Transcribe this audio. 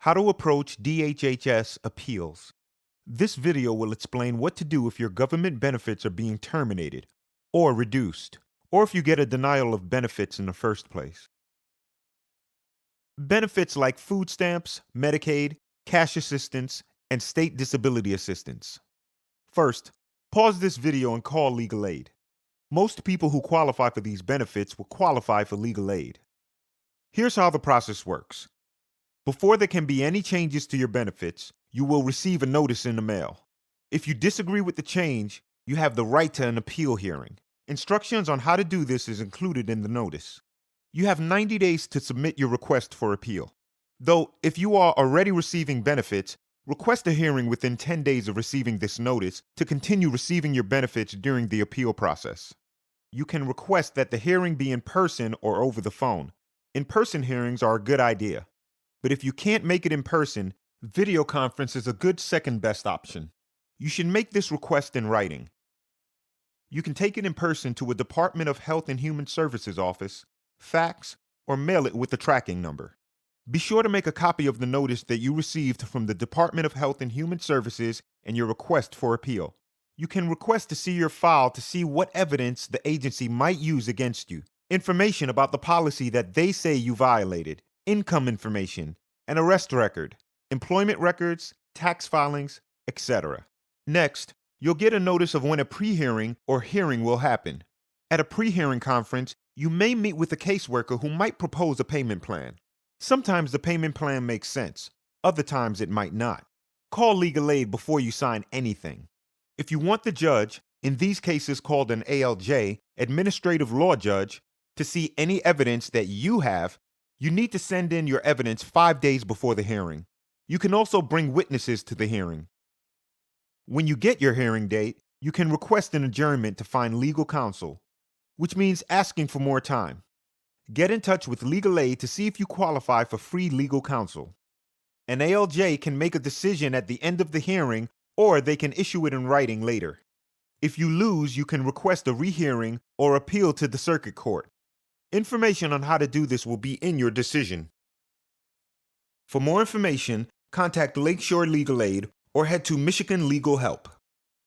How to approach DHHS appeals. This video will explain what to do if your government benefits are being terminated or reduced, or if you get a denial of benefits in the first place. Benefits like food stamps, Medicaid, cash assistance, and state disability assistance. First, pause this video and call legal aid. Most people who qualify for these benefits will qualify for legal aid. Here's how the process works. Before there can be any changes to your benefits, you will receive a notice in the mail. If you disagree with the change, you have the right to an appeal hearing. Instructions on how to do this is included in the notice. You have 90 days to submit your request for appeal. Though, if you are already receiving benefits, request a hearing within 10 days of receiving this notice to continue receiving your benefits during the appeal process. You can request that the hearing be in person or over the phone. In-person hearings are a good idea. But if you can't make it in person, video conference is a good second best option. You should make this request in writing. You can take it in person to a Department of Health and Human Services office, fax, or mail it with the tracking number. Be sure to make a copy of the notice that you received from the Department of Health and Human Services and your request for appeal. You can request to see your file to see what evidence the agency might use against you, information about the policy that they say you violated, income information, an arrest record, employment records, tax filings, etc. Next, you'll get a notice of when a pre-hearing or hearing will happen. At a pre-hearing conference, you may meet with a caseworker who might propose a payment plan. Sometimes the payment plan makes sense, other times it might not. Call legal aid before you sign anything. If you want the judge, in these cases called an ALJ, administrative law judge, to see any evidence that you have, you need to send in your evidence 5 days before the hearing. You can also bring witnesses to the hearing. When you get your hearing date, you can request an adjournment to find legal counsel, which means asking for more time. Get in touch with legal aid to see if you qualify for free legal counsel. An ALJ can make a decision at the end of the hearing, or they can issue it in writing later. If you lose, you can request a rehearing or appeal to the circuit court. Information on how to do this will be in your decision. For more information, contact Lakeshore Legal Aid or head to Michigan Legal Help.